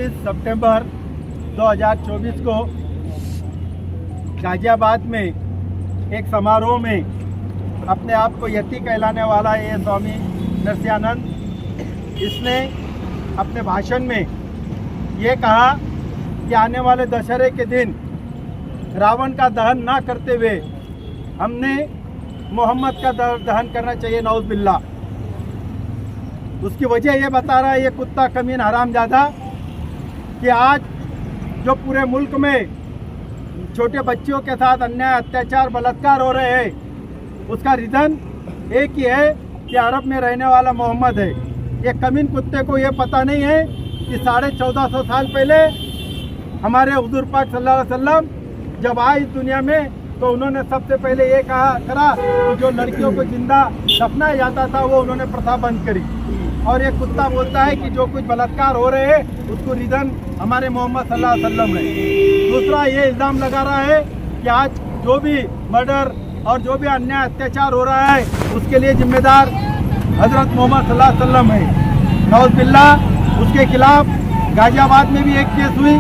23 सितंबर 2024 को गाजियाबाद में एक समारोह में अपने आप को यति कहलाने वाला ये स्वामी नरसिंहानंद, इसने अपने भाषण में ये कहा कि आने वाले दशहरे के दिन रावण का दहन ना करते हुए हमने मोहम्मद का दहन करना चाहिए, नौज़ बिल्लाह। उसकी वजह ये बता रहा है ये कुत्ता कमीन हरामजादा कि आज जो पूरे मुल्क में छोटे बच्चियों के साथ अन्याय, अत्याचार, बलात्कार हो रहे हैं, उसका रीज़न एक ही है कि अरब में रहने वाला मोहम्मद है। ये कमीन कुत्ते को ये पता नहीं है कि 1450 साल पहले हमारे हुजूर पाक सल्लल्लाहु अलैहि वसल्लम जब आए इस दुनिया में तो उन्होंने सबसे पहले ये करा कि जो लड़कियों को जिंदा दफनाया जाता था वो उन्होंने प्रथा बंद करी। और ये कुत्ता बोलता है कि जो कुछ बलात्कार हो रहे हैं उसको रीज़न हमारे मोहम्मद सल्लल्लाहु अलैहि वसल्लम है। दूसरा ये इल्ज़ाम लगा रहा है कि आज जो भी मर्डर और जो भी अन्याय अत्याचार हो रहा है उसके लिए जिम्मेदार हज़रत मोहम्मद सल्लल्लाहु अलैहि वसल्लम है, नौज़ बिल्लाह। उसके खिलाफ गाजियाबाद में भी एक केस हुई,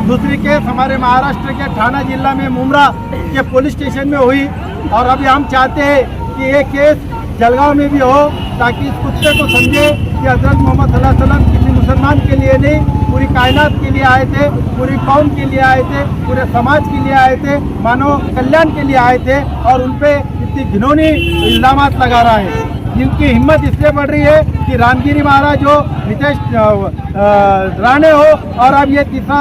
दूसरी केस हमारे महाराष्ट्र के ठाणा जिला में मुमरा के पुलिस स्टेशन में हुई। और अभी हम चाहते हैं कि ये केस जलगांव में भी हो ताकि इस कुत्ते को समझे कि हज़रत मोहम्मद सल्लल्लाहु अलैहि वसल्लम किसी मुसलमान के लिए नहीं, पूरी कायनात के लिए आए थे, पूरी कौम के लिए आए थे, पूरे समाज के लिए आए थे, मानव कल्याण के लिए आए थे। और उन पे इतनी घिनौनी इल्ज़ामात लगा रहा है। जिनकी हिम्मत इसलिए बढ़ रही है कि रामगिरी महाराज हो, नितेश राणे हो और अब ये तीसरा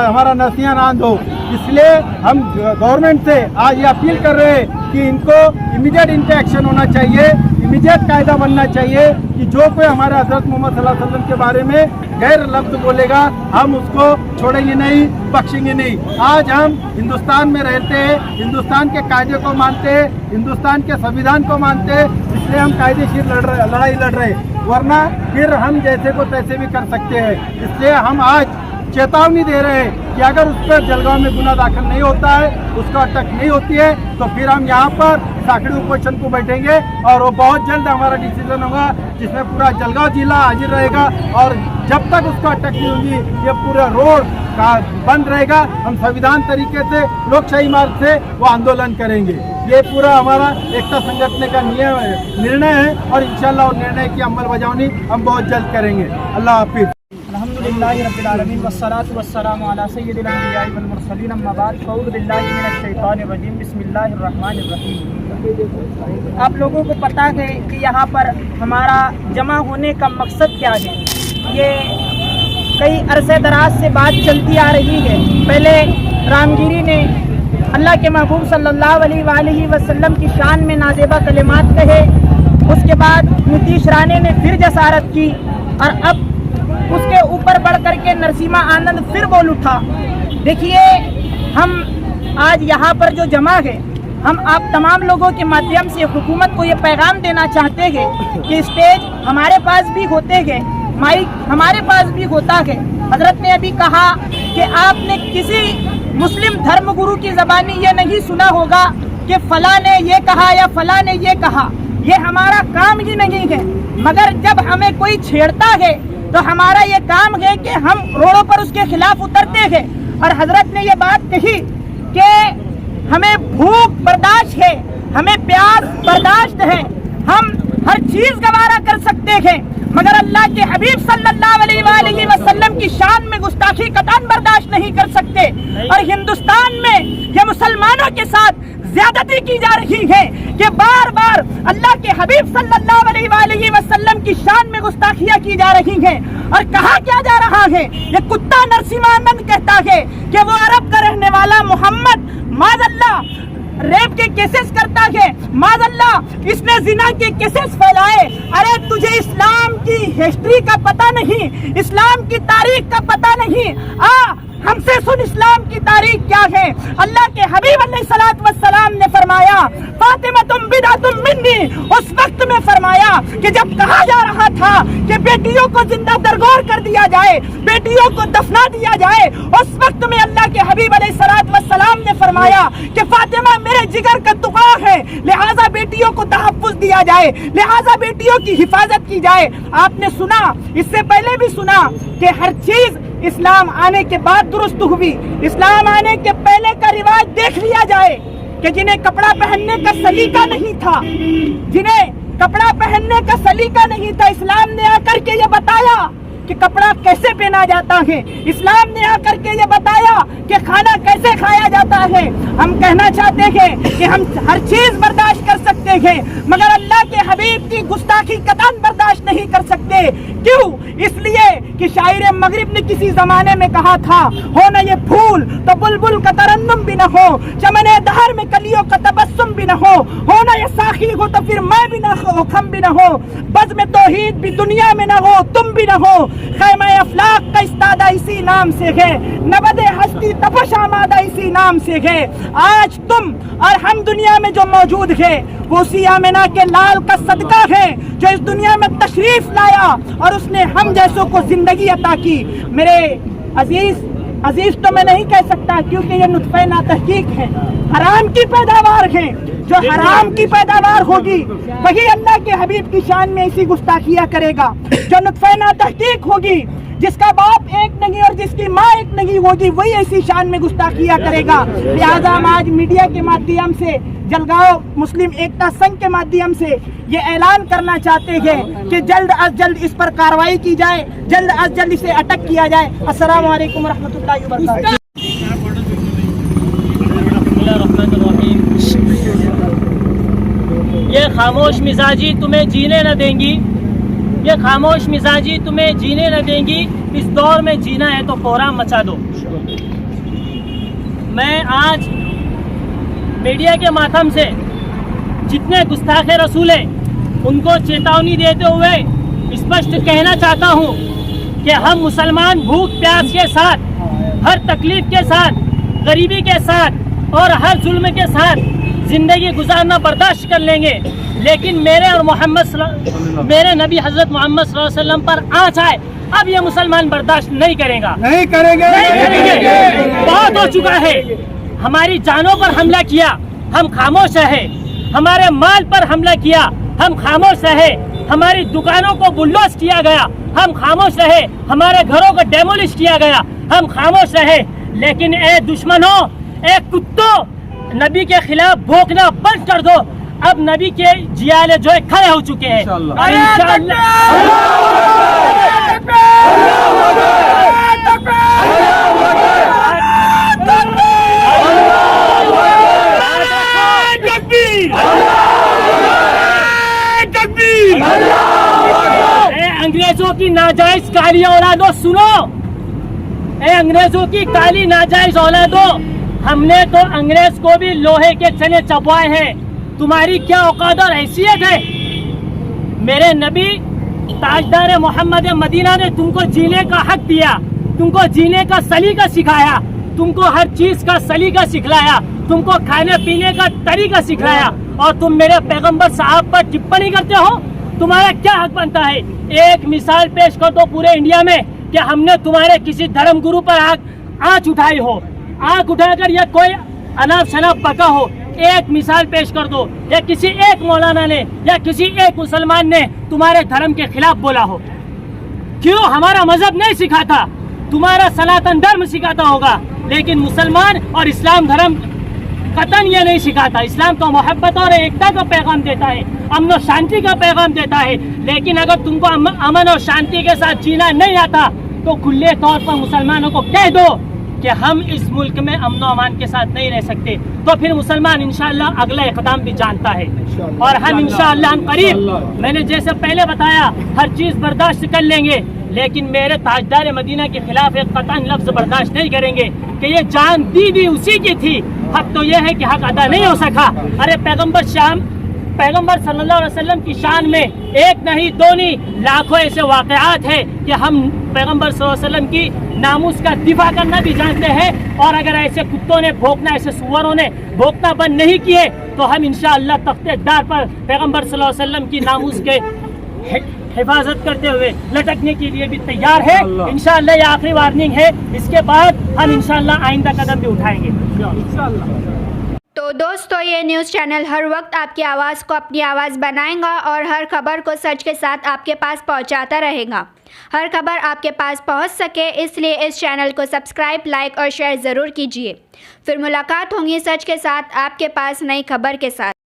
हमारा नरसिंहानंद हो। इसलिए हम गवर्नमेंट से आज ये अपील कर रहे हैं कि इनको इमीडिएट इन पे एक्शन होना चाहिए, इमीडिएट कायदा बनना चाहिए कि जो कोई हमारे हज़रत मोहम्मद सल्लल्लाहु अलैहि वसल्लम के बारे में गैर लफ्ज़ बोलेगा हम उसको छोड़ेंगे नहीं, बख्शेंगे नहीं। आज हम हिंदुस्तान में रहते हैं, हिंदुस्तान के कायदे को मानते हैं, हिंदुस्तान के संविधान को मानते हैं, इसलिए हम कायदेशीर लड़ाई लड़ रहे हैं, वरना फिर हम जैसे को तैसे भी कर सकते हैं। इसलिए हम आज चेतावनी दे रहे हैं कि अगर उस पर जलगांव में गुना दाखिल नहीं होता है, उसको अटक नहीं होती है, तो फिर हम यहाँ पर साखड़ी उपोषण को बैठेंगे और वो बहुत जल्द हमारा डिसीजन होगा जिसमें पूरा जलगांव जिला हाजिर रहेगा। और जब तक उसको अटक नहीं होगी ये पूरा रोड का बंद रहेगा। हम संविधान तरीके से लोकशाही मार्ग से वो आंदोलन करेंगे। ये पूरा हमारा एकता संगठन का निर्णय है और इंशाल्लाह निर्णय की अमलबजावनी हम बहुत जल्द करेंगे। अल्लाह हाफिज़। अल्हम्दुलिल्लाहि रब्बिल आलमीन वस्सलातु वस्सलामु अला सय्यिदिल अंबिया'i वल मुरसलीन अम्मा बाद फ़अऊज़ु बिल्लाहि मिनश शैतानिर रजीम बिस्मिल्लाहिर रहमानिर रहीम। आप लोगों को पता है कि यहाँ पर हमारा जमा होने का मकसद क्या है। ये कई अरसे दराज से बात चलती आ रही है। पहले रामगिरी ने अल्लाह के महबूब सल्लल्लाहु अलैहि वसल्लम की शान में नाज़ेबा कलिमात कहे, उसके बाद नीतीश राणे ने फिर जसारत की और अब उसके ऊपर बढ़ करके नरसिम्हा आनंद फिर बोल उठा। देखिए, हम आज यहाँ पर जो जमा है, हम आप तमाम लोगों के माध्यम से हुकूमत को ये पैगाम देना चाहते हैं कि स्टेज हमारे पास भी होते हैं, माइक हमारे पास भी होता है। हजरत ने अभी कहा कि आपने किसी मुस्लिम धर्मगुरु की ज़बानी ये नहीं सुना होगा कि फला ने ये कहा या फला ने ये कहा। ये हमारा काम ही नहीं है, मगर जब हमें कोई छेड़ता है तो हमारा ये काम है कि हम रोडों पर उसके खिलाफ उतरते हैं। और हजरत ने ये बात कही कि हमें भूख बर्दाश्त है, हमें प्यास बर्दाश्त है, हम हर चीज गवारा कर सकते हैं, मगर अल्लाह के हबीब सल्लल्लाहु अलैहि वसल्लम की शान में गुस्ताखी कतई बर्दाश्त नहीं कर सकते। और हिंदुस्तान में ये मुसलमानों के साथ ज्यादती की जा रही है कि बार बार अल्लाह के हबीब सल्लल्लाहु अलैहि वसल्लम की शान में गुस्ताखियां की जा रही हैं। और कहा क्या जा रहा है, ये कुत्ता नरसिम्हानंद कहता है कि वो अरब का रहने वाला मोहम्मद माज़अल्लाह रेप के केसेस करता है, माज़अल्लाह इसने जिना के केसेस फैलाए। अरे तुझे इस्लाम की हिस्ट्री का पता नहीं, इस्लाम की तारीख का पता नहीं, हमसे सुन इस्लाम की तारीख क्या है। अल्लाह के हबीब अलैहिस्सलातु वस्सलाम ने फरमाया फातिमा तुम बिदातुम मिन्नी। उस वक्त में फरमाया कि जब कहा जा रहा था कि बेटियों को जिंदा दरगोर कर दिया जाए, बेटियों को दफना दिया जाए, उस वक्त में अल्लाह के हबीब अलैहिस्सलातु वस्सलाम ने फरमाया कि फातिमा मेरे जिगर का टुकड़ा है, लिहाजा बेटियों को तहफ्फुज़ दिया जाए, लिहाजा बेटियों की हिफाजत की जाए। आपने सुना, इससे पहले भी सुना कि हर चीज इस्लाम आने के बाद दुरुस्त हुई। इस्लाम आने के पहले का रिवाज देख लिया जाए कि जिन्हें कपड़ा पहनने का सलीका नहीं था, जिन्हें कपड़ा पहनने का सलीका नहीं था, इस्लाम ने आकर के ये बताया कि कपड़ा कैसे पहना जाता है। इस्लाम ने आकर के ये बताया कि खाना कैसे खाया जाता है। हम कहना चाहते हैं कि हम हर चीज बर्दाश्त कर सकते हैं, मगर अल्लाह के हबीब की गुस्ताखी कतन बर्दाश्त नहीं कर सकते। क्यों? इसलिए कि शायर मगरिब ने किसी जमाने में कहा था, हो न ये फूल तो बुलबुल का तरन्नुम भी न हो, चमने दहर में कलियों का तबस्सुम भी न हो न ये साखी हो तो फिर मैं भी न हो, खम भी न हो, बज़ में तौहीद भी दुनिया में न हो, तुम भी न हो, खैमा अफलाक का इस्तादा इसी नाम से है, नबदे हस्ती तपश आमादा इसी नाम से है। आज तुम और हम दुनिया में जो मौजूद है वो उसी आमिना के लाल का सदका है जो इस दुनिया में तशरीफ लाया और उसने हम जैसों को जिंदगी अता की। मेरे अजीज तो मैं नहीं कह सकता क्योंकि ये नुत्फे नातहकीक है, हराम की पैदावार है। जो हराम की पैदावार होगी वही अल्लाह के हबीब की शान में ऐसी गुस्ताखियां करेगा। जो नुत्फे नातहकीक होगी, जिसका बाप एक नहीं और जिसकी माँ एक नहीं होगी, वही ऐसी शान में गुस्ताखियां करेगा। लिहाजा हम आज मीडिया के माध्यम से, जलगांव मुस्लिम एकता संघ के माध्यम से ये ऐलान करना चाहते हैं कि जल्द अज जल्द इस पर कार्रवाई की जाए, जल्द अज जल्द इसे अटक किया जाए। अस्सलामु अलैकुम रहमतुल्लाहि व बरकातहू। ये खामोश मिजाजी तुम्हें जीने न देंगी, ये खामोश मिजाजी तुम्हें जीने न देंगी। इस दौर में जीना है तो कोहराम मचा दो। मैं आज मीडिया के माध्यम से जितने गुस्ताखे रसूल हैं उनको चेतावनी देते हुए स्पष्ट कहना चाहता हूँ कि हम मुसलमान भूख प्यास के साथ, हर तकलीफ के साथ, गरीबी के साथ और हर जुल्म के साथ जिंदगी गुजारना बर्दाश्त कर लेंगे, लेकिन मेरे और मेरे नबी हजरत मोहम्मद सल्लल्लाहु अलैहि वसल्लम पर आँच आए, अब ये मुसलमान बर्दाश्त नहीं करेंगे। नहीं करेंगे। बहुत हो चुका है। हमारी जानों पर हमला किया, हम खामोश रहे। हमारे माल पर हमला किया, हम खामोश रहे। हमारी दुकानों को बुलडोज किया गया, हम खामोश रहे। हमारे घरों को डेमोलिश किया गया, हम खामोश रहे। लेकिन ए दुश्मनों, ए कुत्तों, नबी के खिलाफ भौंकना बंद कर दो। अब नबी के जियाले जो है खड़े हो चुके हैं। अंग्रेजों की नाजायज काली औलादो सुनो, ए अंग्रेजों की काली नाजायज औलादो, हमने तो अंग्रेज को भी लोहे के चने चबवाए हैं। तुम्हारी क्या औकात और हैसियत है? मेरे नबी ताजदार मोहम्मद मदीना ने तुमको जीने का हक दिया, तुमको जीने का सलीका सिखाया, तुमको हर चीज का सलीका सिखलाया, तुमको खाने पीने का तरीका सिखलाया, और तुम मेरे पैगंबर साहब पर टिप्पणी करते हो। तुम्हारा क्या हक बनता है? एक मिसाल पेश कर दो पूरे इंडिया में कि हमने तुम्हारे किसी धर्म गुरु पर आँच उठाई हो, आँख उठाकर या कोई अनाप शनाप पका हो। एक मिसाल पेश कर दो, या किसी एक मौलाना ने या किसी एक मुसलमान ने तुम्हारे धर्म के खिलाफ बोला हो। क्यों? हमारा मजहब नहीं सिखाता, तुम्हारा सनातन धर्म सिखाता होगा, लेकिन मुसलमान और इस्लाम धर्म कतन ये नहीं सिखाता। इस्लाम तो मोहब्बत और एकता का पैगाम देता है, अमन और शांति का पैगाम देता है। लेकिन अगर तुमको अमन और शांति के साथ जीना नहीं आता तो खुले तौर पर मुसलमानों को कह दो कि हम इस मुल्क में अमन और अमान के साथ नहीं रह सकते। तो फिर मुसलमान इंशाअल्लाह अगला इक़दाम भी जानता है, और हम इंशाअल्लाह हम करीब, मैंने जैसे पहले बताया, हर चीज़ बर्दाश्त कर लेंगे, लेकिन मेरे ताजदार मदीना के खिलाफ एक कतन लफ्ज़ बर्दाश्त नहीं करेंगे कि ये जान दी भी उसी की थी। हक तो यह है कि हक अदा नहीं हो सका। अरे पैगंबर सल्लल्लाहु अलैहि वसल्लम की शान में एक नहीं दो नहीं लाखों ऐसे वाक़यात है कि हम पैगंबर सल्लल्लाहु अलैहि वसल्लम की नामूस का दिफा करना भी जानते हैं। और अगर ऐसे कुत्तों ने भौंकना, ऐसे सुअरों ने भौंकना बंद नहीं किए तो हम इंशाअल्लाह तख्ते-ए-दार पर पैगंबर सल्लल्लाहु अलैहि वसल्लम की नामूस के हिफाजत करते हुए लटकने के लिए भी तैयार है। इंशाअल्लाह ये आखिरी वार्निंग है, इसके बाद हम इंशाअल्लाह आइंदा कदम भी उठाएंगे इंशाअल्लाह। तो दोस्तों, ये न्यूज़ चैनल हर वक्त आपकी आवाज़ को अपनी आवाज़ बनाएगा और हर खबर को सच के साथ आपके पास पहुंचाता रहेगा। हर खबर आपके पास पहुंच सके, इसलिए इस चैनल को सब्सक्राइब, लाइक और शेयर ज़रूर कीजिए। फिर मुलाकात होंगी सच के साथ आपके पास नई खबर के साथ।